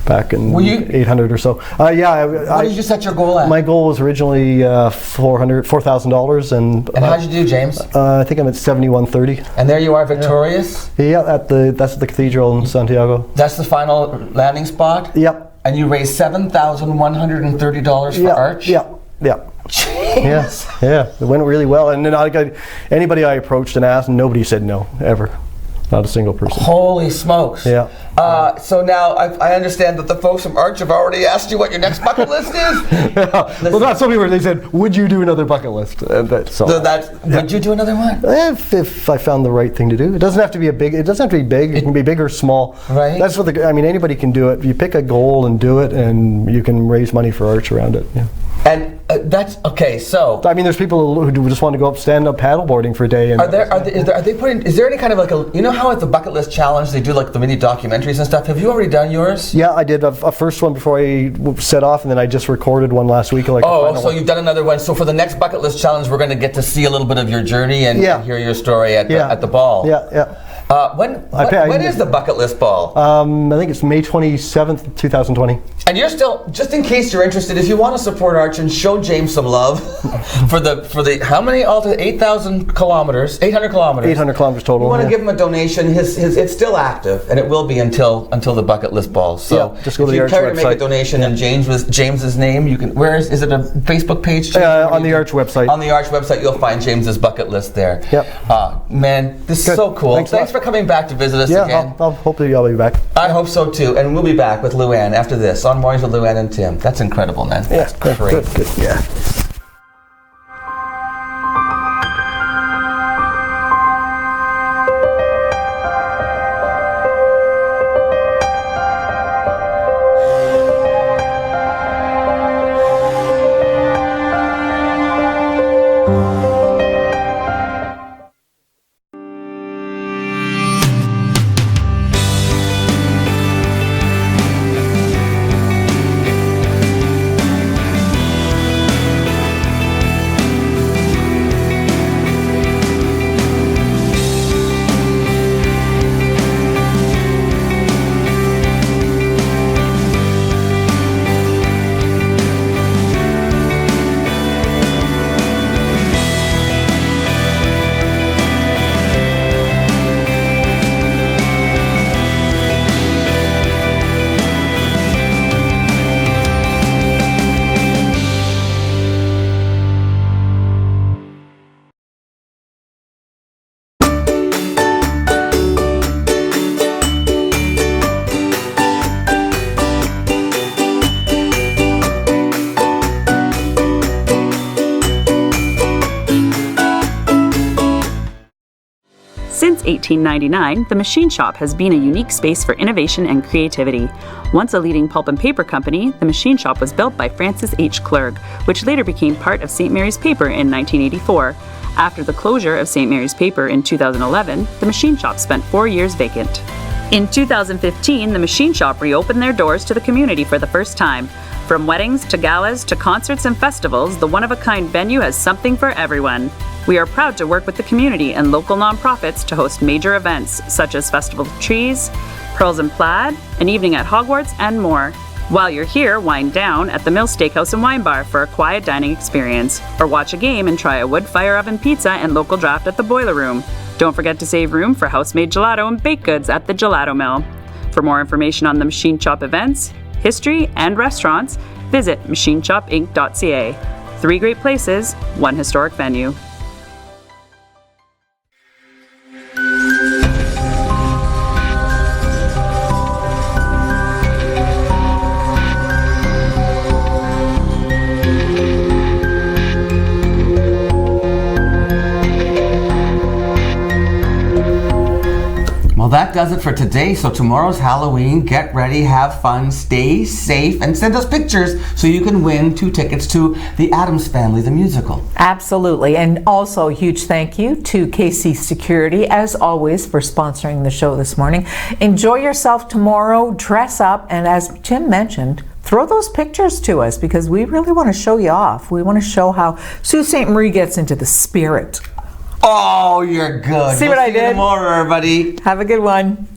Back in 800 or so. What did you set your goal at? My goal was originally $4,000, and how'd you do, James? I think I'm at 7130. And there you are, victorious. Yeah, that's the cathedral in Santiago. That's the final landing spot. Yep. And you raised $7,130 for Arch. Yeah. Jeez. Yeah. It went really well, and then anybody I approached and asked, nobody said no ever. Not a single person. Holy smokes. Yeah. So now I understand that the folks from Arch have already asked you what your next bucket list is? Well, not so many were. They said, would you do another bucket list? Would you do another one? If I found the right thing to do. It doesn't have to be big. It can be big or small. Right. That's what anybody can do it. You pick a goal and do it, and you can raise money for Arch around it. Yeah. And that's okay. So there's people who just want to go up, stand up paddleboarding for a day. And is there any kind of like you know how at the bucket list challenge they do like the mini documentaries and stuff? Have you already done yours? Yeah, I did a first one before I set off, and then I just recorded one last week. So you've done another one. So for the next bucket list challenge, we're going to get to see a little bit of your journey and hear your story at the ball. Yeah. When is the bucket list ball? I think it's May 27th, 2020. And you're still, just in case you're interested, if you want to support Arch and show James some love for the how many 800 kilometers 800 kilometers total. You want to give him a donation. His it's still active, and it will be until the bucket list ball. So just go to the Arch website. If you care to make a donation in James's name, you can. Is it a Facebook page? On the Arch website. On the Arch website, you'll find James's bucket list there. Yep. Man, this is so cool. Thanks for coming back to visit us again. Hopefully I'll be back. I hope so too, and we'll be back with Luann after this on Mornings with Luann and Tim. That's incredible, man. Yeah, that's great. Good. Yeah. 1899, the Machine Shop has been a unique space for innovation and creativity. Once a leading pulp and paper company, the Machine Shop was built by Francis H. Clerg, which later became part of St. Mary's Paper in 1984. After the closure of St. Mary's Paper in 2011, the Machine Shop spent 4 years vacant. In 2015, the Machine Shop reopened their doors to the community for the first time. From weddings to galas to concerts and festivals, the one-of-a-kind venue has something for everyone. We are proud to work with the community and local nonprofits to host major events such as Festival of Trees, Pearls and Plaid, an evening at Hogwarts, and more. While you're here, wind down at the Mill Steakhouse and Wine Bar for a quiet dining experience, or watch a game and try a wood fire oven pizza and local draft at the Boiler Room. Don't forget to save room for house-made gelato and baked goods at the Gelato Mill. For more information on the Machine Shop events, history, and restaurants, visit machineshopinc.ca. 3 great places, 1 historic venue. Well, that does it for today. So tomorrow's Halloween. Get ready, have fun, stay safe, and send us pictures so you can win 2 tickets to The Addams Family, the musical. Absolutely. And also a huge thank you to KC Security, as always, for sponsoring the show this morning. Enjoy yourself tomorrow, dress up, and as Tim mentioned, throw those pictures to us because we really want to show you off. We want to show how Sault Ste. Marie gets into the spirit. Oh, you're good. See what I did? See you tomorrow, everybody. Have a good one.